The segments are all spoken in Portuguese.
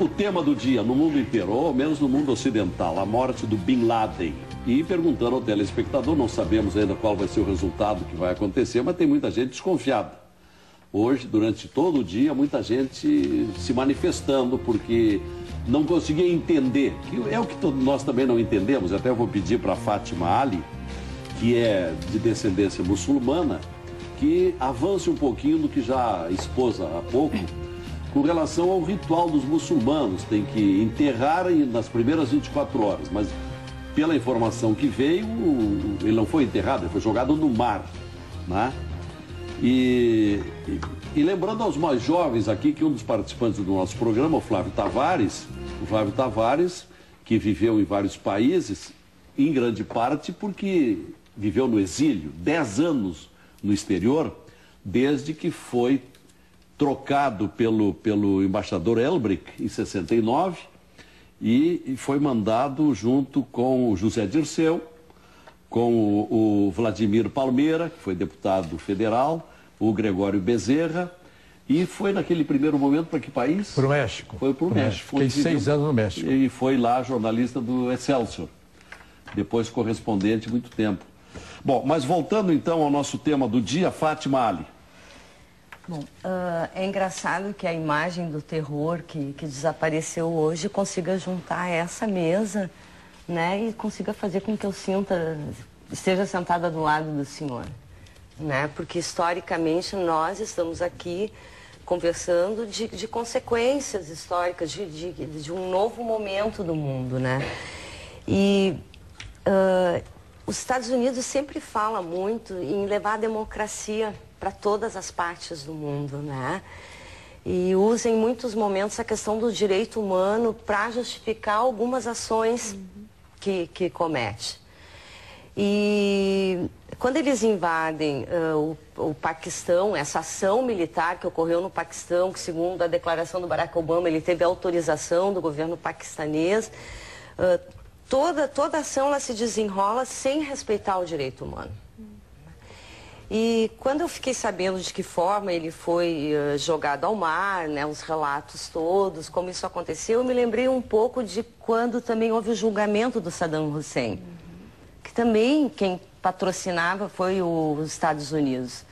O tema do dia no mundo inteiro, ou ao menos no mundo ocidental, a morte do Bin Laden. E perguntando ao telespectador, não sabemos ainda qual vai ser o resultado que vai acontecer, mas tem muita gente desconfiada. Hoje, durante todo o dia, muita gente se manifestando porque não conseguia entender, que é o que nós também não entendemos. Até eu vou pedir para Fátima Ali, que é de descendência muçulmana, que avance um pouquinho do que já expôs há pouco, com relação ao ritual dos muçulmanos. Tem que enterrar nas primeiras 24 horas, mas pela informação que veio, ele não foi enterrado, ele foi jogado no mar, né? E lembrando aos mais jovens aqui que um dos participantes do nosso programa, o Flávio Tavares, que viveu em vários países, em grande parte porque viveu no exílio, 10 anos no exterior, desde que foi trocado pelo embaixador Elbrick em 69 e foi mandado junto com o José Dirceu, com o Vladimir Palmeira, que foi deputado federal, o Gregório Bezerra, e foi naquele primeiro momento para que país? Para o México. Foi para o México. Fiquei 6 anos no México. E foi lá jornalista do Excelsior, depois correspondente muito tempo. Bom, mas voltando então ao nosso tema do dia, Fátima Ali. Bom, é engraçado que a imagem do terror que desapareceu hoje consiga juntar essa mesa, né, e consiga fazer com que eu esteja sentada do lado do senhor, né, porque historicamente nós estamos aqui conversando de consequências históricas, de um novo momento do mundo, né, e os Estados Unidos sempre fala muito em levar a democracia para todas as partes do mundo, né? E usa em muitos momentos a questão do direito humano para justificar algumas ações que comete. E quando eles invadem o Paquistão, essa ação militar que ocorreu no Paquistão, que segundo a declaração do Barack Obama, ele teve autorização do governo paquistanês, toda ação ela se desenrola sem respeitar o direito humano. E quando eu fiquei sabendo de que forma ele foi jogado ao mar, né, os relatos todos, como isso aconteceu, eu me lembrei um pouco de quando também houve o julgamento do Saddam Hussein, que também quem patrocinava foi os Estados Unidos,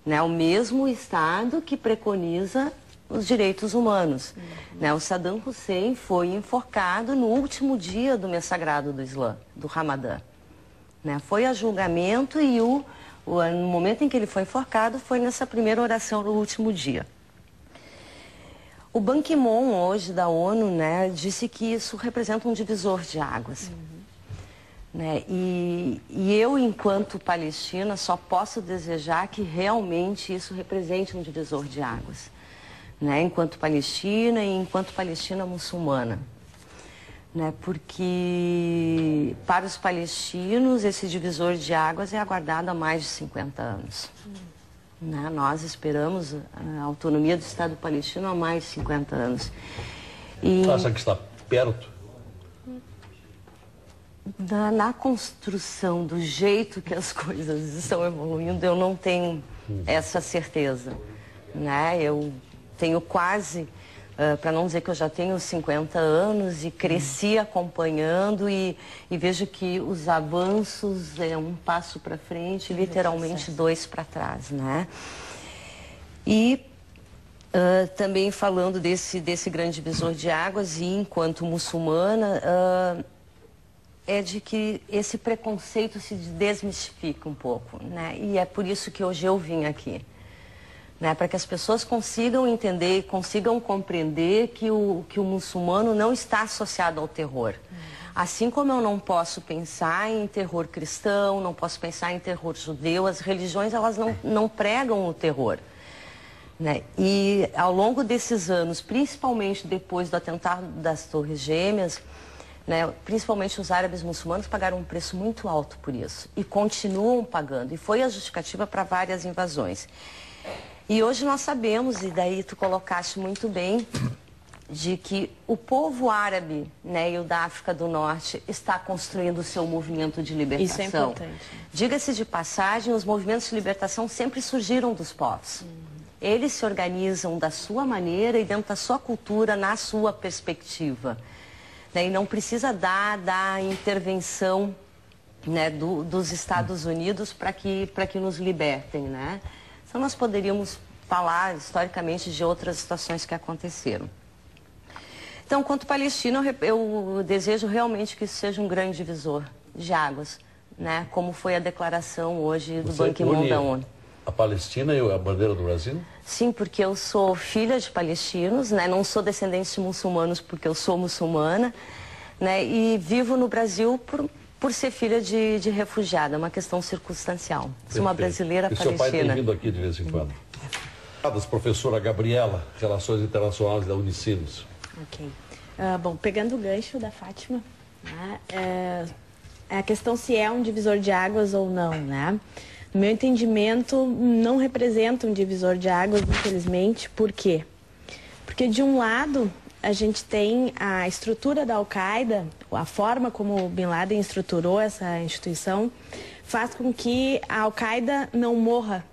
né, o mesmo Estado que preconiza os direitos humanos. Né, o Saddam Hussein foi enforcado no último dia do mês sagrado do Islã, do Ramadã. Né, foi a julgamento e no momento em que ele foi enforcado, foi nessa primeira oração no último dia. O Ban Ki-moon, hoje, da ONU, né, disse que isso representa um divisor de águas. Né, e eu, enquanto palestina, só posso desejar que realmente isso represente um divisor de águas. Né, enquanto palestina e enquanto palestina muçulmana. Né, porque para os palestinos esse divisor de águas é aguardado há mais de 50 anos. Né, nós esperamos a autonomia do Estado palestino há mais de 50 anos. Você acha que está perto? Na construção, do jeito que as coisas estão evoluindo, eu não tenho essa certeza. Né, eu tenho quase... para não dizer que eu já tenho 50 anos e cresci acompanhando e vejo que os avanços é um passo para frente, literalmente 2 para trás, né? E também falando desse grande divisor de águas, e enquanto muçulmana, é de que esse preconceito se desmistifica um pouco, né? E é por isso que hoje eu vim aqui. Né, para que as pessoas consigam entender, consigam compreender que o muçulmano não está associado ao terror. Assim como eu não posso pensar em terror cristão, não posso pensar em terror judeu, as religiões elas não pregam o terror. Né? E ao longo desses anos, principalmente depois do atentado das Torres Gêmeas, né, principalmente os árabes muçulmanos pagaram um preço muito alto por isso e continuam pagando. E foi a justificativa para várias invasões. E hoje nós sabemos, e daí tu colocaste muito bem, de que o povo árabe, né, e o da África do Norte está construindo o seu movimento de libertação. Isso é importante. Diga-se de passagem, os movimentos de libertação sempre surgiram dos povos. Eles se organizam da sua maneira e dentro da sua cultura, na sua perspectiva. Né? E não precisa da intervenção, né, dos Estados Unidos para que nos libertem. Né? Então nós poderíamos falar historicamente de outras situações que aconteceram. Então, quanto Palestina, eu desejo realmente que isso seja um grande divisor de águas, né? Como foi a declaração hoje do Ban Ki-moon da ONU. A Palestina e a bandeira do Brasil? Sim, porque eu sou filha de palestinos, né? Não sou descendente de muçulmanos porque eu sou muçulmana, né? E vivo no Brasil por ser filha de refugiada, é uma questão circunstancial. Sou uma brasileira palestina. E seu pai tem vindo aqui de vez em quando. Professora Gabriela, Relações Internacionais da Unicinos. Ok. Bom, pegando o gancho da Fátima, né, a questão se é um divisor de águas ou não, né? No meu entendimento, não representa um divisor de águas, infelizmente. Por quê? Porque, de um lado, a gente tem a estrutura da Al-Qaeda, a forma como o Bin Laden estruturou essa instituição, faz com que a Al-Qaeda não morra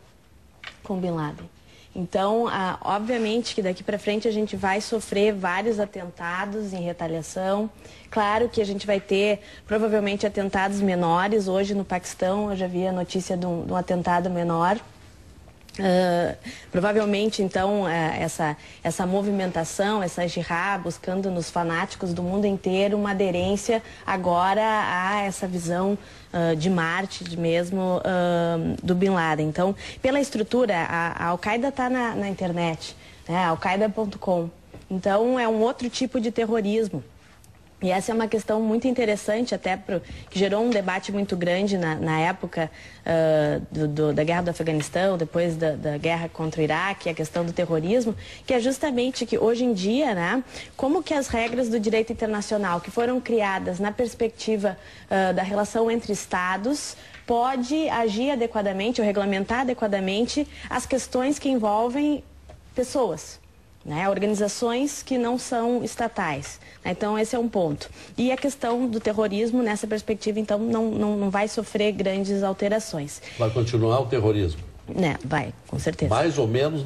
com o Bin Laden. Então, obviamente que daqui para frente a gente vai sofrer vários atentados em retaliação. Claro que a gente vai ter, provavelmente, atentados menores. Hoje, no Paquistão, eu já vi a notícia de um atentado menor. Provavelmente, então, essa movimentação, essa jihad, buscando nos fanáticos do mundo inteiro uma aderência agora a essa visão de Marte mesmo do Bin Laden. Então, pela estrutura, a Al-Qaeda está na internet, né, alqaeda.com. Então, é um outro tipo de terrorismo. E essa é uma questão muito interessante, até que gerou um debate muito grande na época da guerra do Afeganistão, depois da guerra contra o Iraque, a questão do terrorismo, que é justamente que hoje em dia, né, como que as regras do direito internacional, que foram criadas na perspectiva da relação entre Estados, pode agir adequadamente ou regulamentar adequadamente as questões que envolvem pessoas, né, organizações que não são estatais. Então, esse é um ponto. E a questão do terrorismo, nessa perspectiva, então, não vai sofrer grandes alterações. Vai continuar o terrorismo? Né, vai, com certeza. Mais ou menos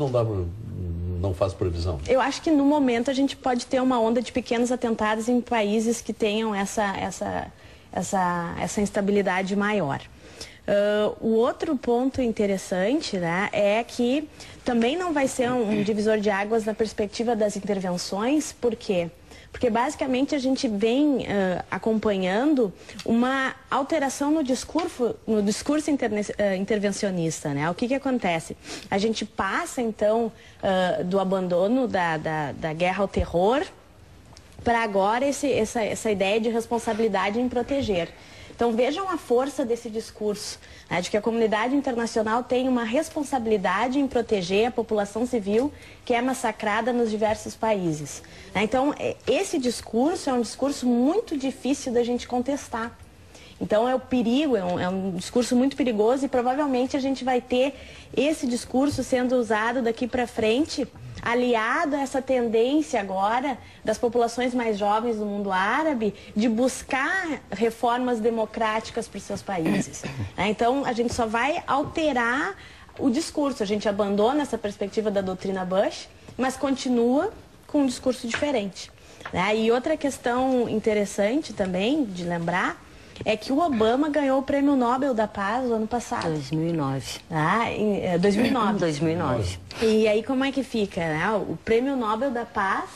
não faz previsão? Eu acho que, no momento, a gente pode ter uma onda de pequenos atentados em países que tenham essa instabilidade maior. O outro ponto interessante, né, é que também não vai ser um divisor de águas na perspectiva das intervenções. Por quê? Porque basicamente a gente vem acompanhando uma alteração no discurso intervencionista, né? O que acontece? A gente passa então do abandono da guerra ao terror para agora essa ideia de responsabilidade em proteger. Então vejam a força desse discurso, né, de que a comunidade internacional tem uma responsabilidade em proteger a população civil que é massacrada nos diversos países. Então esse discurso é um discurso muito difícil da gente contestar. Então é o perigo, é um discurso muito perigoso e provavelmente a gente vai ter esse discurso sendo usado daqui para frente, aliado a essa tendência agora das populações mais jovens do mundo árabe de buscar reformas democráticas para os seus países. Então a gente só vai alterar o discurso, a gente abandona essa perspectiva da doutrina Bush, mas continua com um discurso diferente. E outra questão interessante também de lembrar é que o Obama ganhou o Prêmio Nobel da Paz no ano passado. 2009. 2009. 2009. E aí como é que fica, né? O Prêmio Nobel da Paz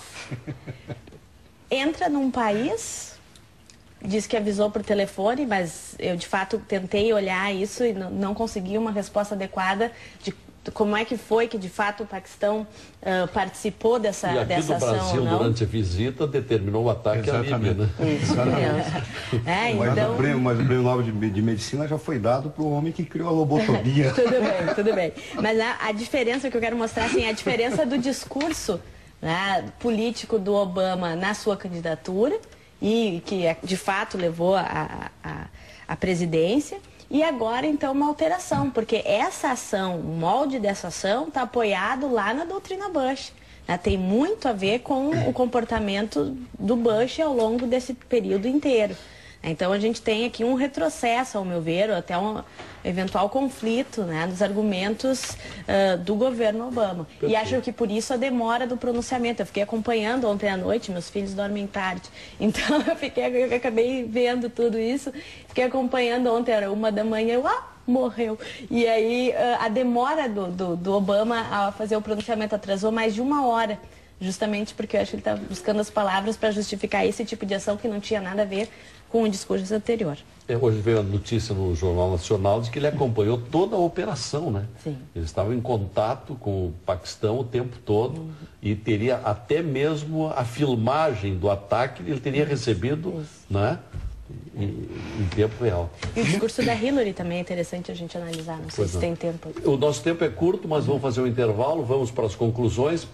entra num país, diz que avisou por telefone, mas eu de fato tentei olhar isso e não consegui uma resposta adequada de como é que foi que de fato o Paquistão participou dessa ação. E aqui do Brasil, durante a visita, determinou o ataque à Líbia, né? Isso. Mas o prêmio Nobel de Medicina já foi dado para o homem que criou a lobotomia. Tudo bem. Mas a diferença que eu quero mostrar, assim, é a diferença do discurso, né, político do Obama na sua candidatura e que de fato levou à presidência. E agora, então, uma alteração, porque essa ação, o molde dessa ação está apoiado lá na doutrina Bush. Né? Tem muito a ver com o comportamento do Bush ao longo desse período inteiro. Então a gente tem aqui um retrocesso, ao meu ver, ou até um eventual conflito, né, dos argumentos do governo Obama. Perfeito. E acho que por isso a demora do pronunciamento. Eu fiquei acompanhando ontem à noite, meus filhos dormem tarde, então eu acabei vendo tudo isso, fiquei acompanhando ontem, era 1 da manhã, morreu. E aí a demora do Obama a fazer o pronunciamento atrasou mais de 1 hora. Justamente porque eu acho que ele está buscando as palavras para justificar esse tipo de ação que não tinha nada a ver com o discurso anterior. Hoje veio a notícia no Jornal Nacional de que ele acompanhou toda a operação, né? Sim. Ele estava em contato com o Paquistão o tempo todo e teria até mesmo a filmagem do ataque, ele teria recebido, né? Em tempo real. E o discurso da Hillary também é interessante a gente analisar, não sei se tem tempo. O nosso tempo é curto, mas vamos fazer um intervalo, vamos para as conclusões,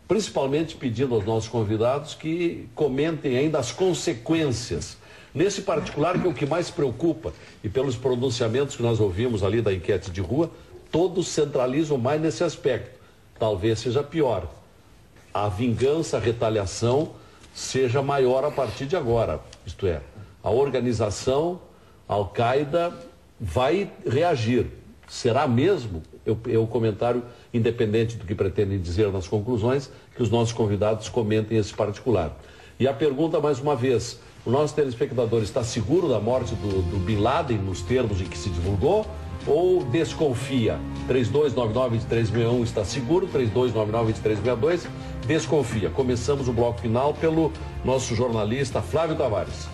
principalmente pedindo aos nossos convidados que comentem ainda as consequências. Nesse particular, que é o que mais preocupa, e pelos pronunciamentos que nós ouvimos ali da enquete de rua, todos centralizam mais nesse aspecto. Talvez seja pior. A vingança, a retaliação seja maior a partir de agora. Isto é, a organização Al-Qaeda vai reagir. Será mesmo? É o comentário, independente do que pretendem dizer nas conclusões, que os nossos convidados comentem esse particular. E a pergunta, mais uma vez, o nosso telespectador está seguro da morte do Bin Laden, nos termos em que se divulgou, ou desconfia? 3299-2361 está seguro, 3299-2362 desconfia. Começamos o bloco final pelo nosso jornalista Flávio Tavares.